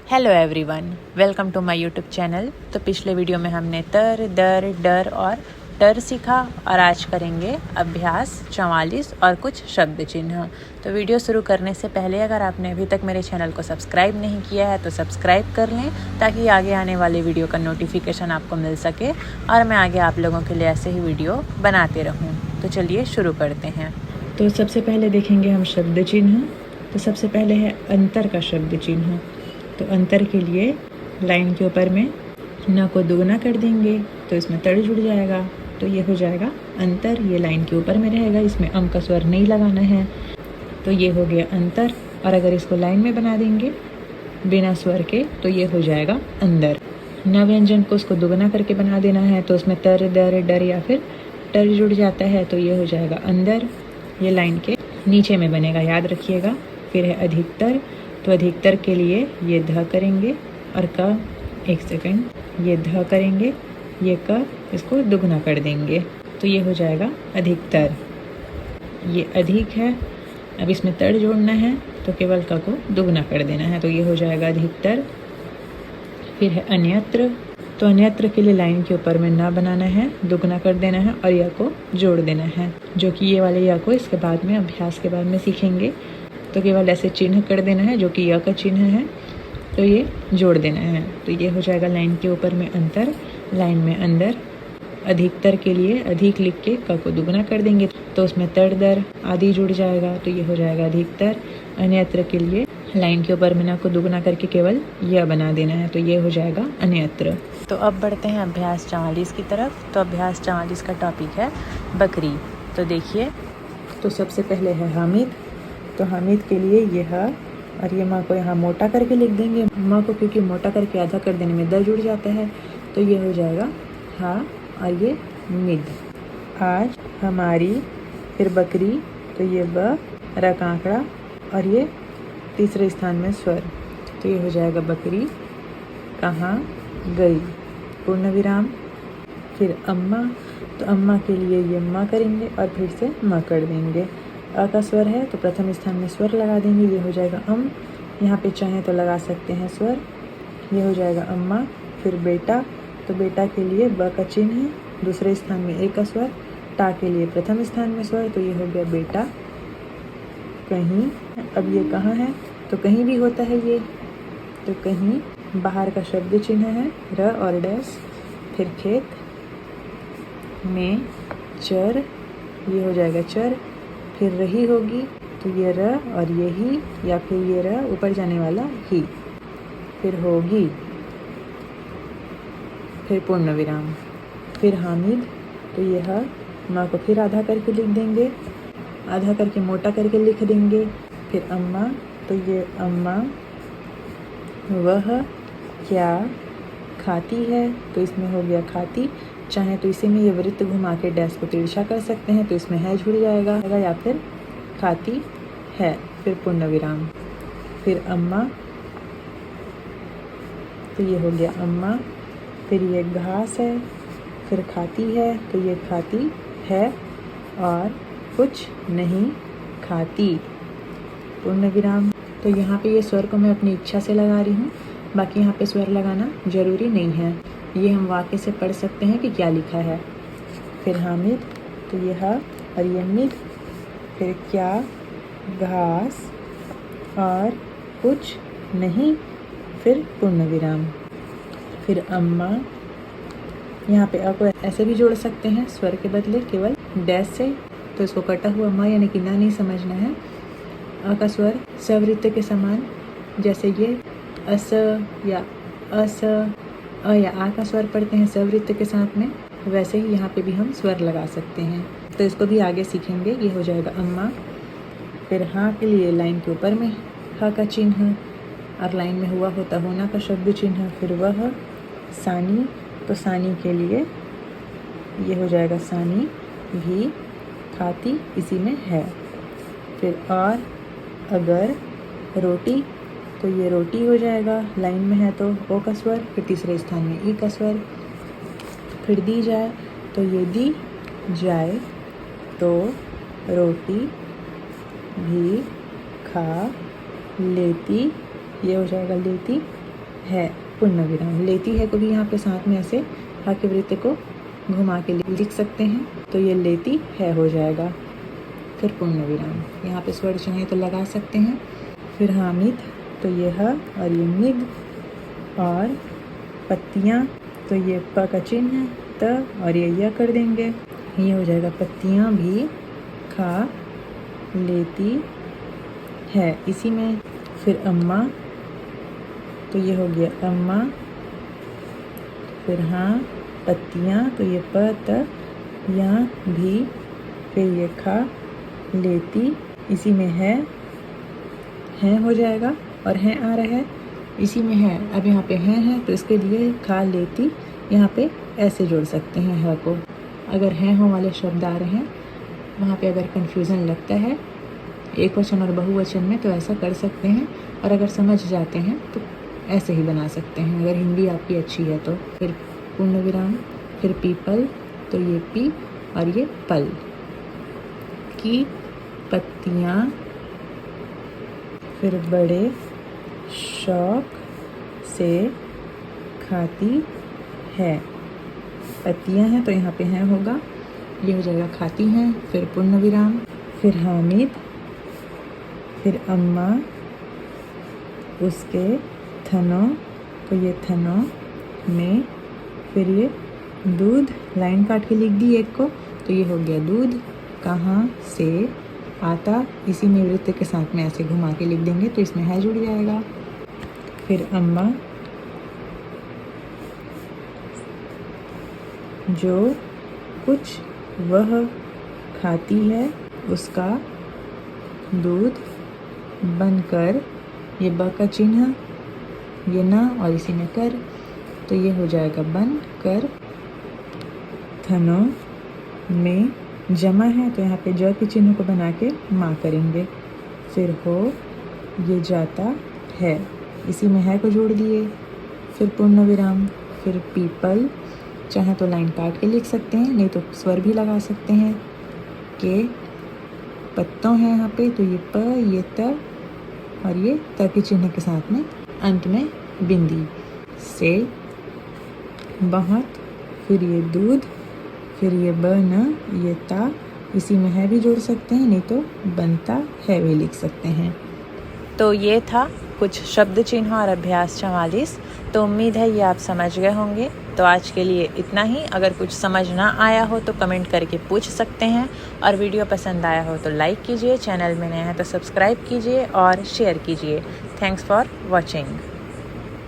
Hello everyone, welcome to my YouTube channel. तो पिछले video में हमने तर, दर, डर और टर सीखा और आज करेंगे अभ्यास 44 और कुछ शब्द चिन्ह। तो वीडियो शुरू करने से पहले अगर आपने अभी तक मेरे चैनल को सब्सक्राइब नहीं किया है तो सब्सक्राइब कर लें ताकि आगे आने वाले वीडियो का नोटिफिकेशन आपको मिल सके और मैं आगे आप लोगों के लिए ऐसे ही वीडियो बनाते रहूँ। तो चलिए शुरू करते हैं। तो सबसे पहले देखेंगे हम शब्द चिन्ह। तो सबसे पहले है अंतर का शब्द चिन्ह। तो अंतर के लिए लाइन के ऊपर में न को दुगना कर देंगे तो इसमें तड़ जुड़ जाएगा, तो ये हो जाएगा अंतर। ये लाइन के ऊपर में रहेगा, इसमें अम का स्वर नहीं लगाना है, तो ये हो गया अंतर। और अगर इसको लाइन में बना देंगे बिना स्वर के तो ये हो जाएगा अंदर। न व्यंजन को उसको दुगना करके बना देना है तो उसमें तर, दर, डर या फिर टर जुड़ जाता है, तो ये हो जाएगा अंदर। ये लाइन के नीचे में बनेगा, याद रखिएगा। फिर है अधिकतर। तो अधिकतर के लिए ये ध करेंगे और क, एक सेकंड, ये ध करेंगे, ये क, इसको दुगना कर देंगे तो ये हो जाएगा अधिकतर। ये अधिक है, अब इसमें तड़ जोड़ना है तो केवल क को दुगना कर देना है, तो ये हो जाएगा अधिकतर। फिर है अन्यत्र। तो अन्यत्र के लिए लाइन के ऊपर में ना बनाना है, दुगना कर देना है और य को जोड़ देना है, जो कि ये वाले य को इसके बाद में अभ्यास के बाद में सीखेंगे। तो केवल ऐसे चिन्ह कर देना है जो कि य का चिन्ह है, तो ये जोड़ देना है, तो ये हो जाएगा लाइन के ऊपर में अंतर, लाइन में अंदर। अधिकतर के लिए अधिक लिख के क को दुगना कर देंगे तो उसमें तड़, दर आदि जुड़ जाएगा, तो ये हो जाएगा अधिकतर। अन्यत्र के लिए लाइन के ऊपर में ना को दुगना करके केवल यह बना देना है, तो ये हो जाएगा अन्यत्र। तो अब बढ़ते हैं अभ्यास 44 की तरफ। तो अभ्यास 44 का टॉपिक है बकरी। तो देखिए, तो सबसे पहले है हामिद। तो हामिद के लिए ये ह और ये माँ को यहाँ मोटा करके लिख देंगे। माँ को क्योंकि मोटा करके आधा कर देने में दर जुड़ जाता है, तो ये हो जाएगा हा और ये मिद। आज हमारी, फिर बकरी, तो ये ब, रकांकड़ा और ये तीसरे स्थान में स्वर, तो ये हो जाएगा बकरी कहाँ गई, पूर्ण विराम। फिर अम्मा। तो अम्मा के लिए ये माँ करेंगे और फिर से माँ कर देंगे। अ का स्वर है तो प्रथम स्थान में स्वर लगा देंगे, ये हो जाएगा अम। यहाँ पे चाहें तो लगा सकते हैं स्वर, ये हो जाएगा अम्मा। फिर बेटा। तो बेटा के लिए ब का चिन्ह है, दूसरे स्थान में ए का स्वर, टा के लिए प्रथम स्थान में स्वर, तो ये हो गया बेटा। कहीं। अब ये कहाँ है, तो कहीं भी होता है ये, तो कहीं बाहर का शब्द चिन्ह है र और डैश। फिर खेत में चर, ये हो जाएगा चर। फिर रही होगी, तो ये र और ये ही या फिर ये र ऊपर जाने वाला ही। फिर होगी, फिर पूर्ण विराम। फिर हामिद। तो ये ह, माँ को फिर आधा करके लिख देंगे, आधा करके मोटा करके लिख देंगे। फिर अम्मा। तो ये अम्मा वह क्या खाती है, तो इसमें हो गया खाती। चाहे तो इसी में ये वृत्त घुमा के डैश को तिरछा कर सकते हैं, तो इसमें है जुड़ जाएगा, या फिर खाती है, फिर पूर्ण विराम। फिर अम्मा। तो ये हो गया अम्मा। फिर ये घास है, फिर खाती है, तो ये खाती है और कुछ नहीं खाती, पूर्ण विराम। तो यहाँ पे ये स्वर को मैं अपनी इच्छा से लगा रही हूँ, बाकी यहाँ पे स्वर लगाना जरूरी नहीं है, ये हम वाक्य से पढ़ सकते हैं कि क्या लिखा है। फिर हामिद। तो ये हा और ये मिद। फिर क्या घास और कुछ नहीं, फिर पूर्ण विराम। फिर अम्मा। यहाँ पे अ को ऐसे भी जोड़ सकते हैं स्वर के बदले केवल डैश से, तो इसको कटा हुआ अम्मा यानी कि ना नहीं समझना है। अ का स्वर सवृत्त के समान, जैसे ये अस या अस, अ या आ का स्वर पढ़ते हैं सवृत्त के साथ में, वैसे ही यहाँ पे भी हम स्वर लगा सकते हैं, तो इसको भी आगे सीखेंगे। ये हो जाएगा अम्मा। फिर हाँ के लिए लाइन के ऊपर में ह का चिन्ह और लाइन में हुआ होता होना का शब्द चिन्ह। फिर वह सानी। तो सानी के लिए ये हो जाएगा सानी भी खाती, इसी में है। फिर और अगर रोटी। तो ये रोटी हो जाएगा, लाइन में है तो ओ का स्वर, फिर तीसरे स्थान में ई का स्वर। फिर दी जाए। तो ये दी जाए तो रोटी भी खा लेती, ये हो जाएगा लेती। है पूर्ण विराम। लेती है को भी यहाँ पे साथ में ऐसे हा के वृत्त को घुमा के लिख सकते हैं, तो ये लेती है हो जाएगा। फिर पूर्ण विराम, यहाँ पे स्वर चाहे तो लगा सकते हैं। फिर हामिद, तो ये ह और ये मिद, और पत्तियाँ, तो ये प का चिन्ह है, त और ये य कर देंगे, ये हो जाएगा पत्तियाँ भी खा लेती है। इसी में फिर अम्मा, तो ये हो गया अम्मा। फिर हाँ, पत्तियाँ, तो ये प त यहाँ भी, फिर ये खा लेती, इसी में है हो जाएगा, और है आ रहा है, इसी में है। अब यहाँ पे है तो इसके लिए खा लेती यहाँ पे ऐसे जोड़ सकते हैं है को। अगर है हो वाले शब्द आ रहे हैं वहाँ पे अगर कन्फ्यूज़न लगता है एक वचन और बहुवचन में, तो ऐसा कर सकते हैं, और अगर समझ जाते हैं तो ऐसे ही बना सकते हैं अगर हिंदी आपकी अच्छी है तो। फिर पूर्ण विराम, फिर पीपल, तो ये पी और ये पल, की पत्तियाँ फिर बड़े शौक से खाती है। पत्तियाँ हैं तो यहाँ पे हैं होगा, ये हो जाएगा खाती हैं। फिर पूर्ण विराम, फिर हामिद, फिर अम्मा, उसके थनों, तो ये थनों में, फिर ये दूध, लाइन काट के लिख दी एक को, तो ये हो गया दूध कहाँ से आता, इसी में वृत्त के साथ में ऐसे घुमा के लिख देंगे तो इसमें है जुड़ जाएगा। फिर अम्मा, जो कुछ वह खाती है उसका दूध बनकर, ये ब का चिन्ह, ये ना और इसी में कर, तो ये हो जाएगा बन कर, थनों में जमा है तो यहाँ पे ज के चिन्ह को बना के माँ करेंगे। फिर हो, ये जाता है, इसी में है को जोड़ दिए। फिर पूर्ण विराम, फिर पीपल, चाहे तो लाइन काट के लिख सकते हैं, नहीं तो स्वर भी लगा सकते हैं। के पत्तों हैं यहाँ पे, तो ये प, ये त और ये त के चिन्ह के साथ में अंत में बिंदी से बहुत, फिर ये दूध, फिर ये ब न, ये ता, इसी में है भी जोड़ सकते हैं, नहीं तो बनता है भी लिख सकते हैं। तो ये था कुछ शब्द चिन्ह और अभ्यास 44। तो उम्मीद है ये आप समझ गए होंगे। तो आज के लिए इतना ही। अगर कुछ समझ ना आया हो तो कमेंट करके पूछ सकते हैं, और वीडियो पसंद आया हो तो लाइक कीजिए, चैनल में नया है तो सब्सक्राइब कीजिए और शेयर कीजिए। Thanks for watching.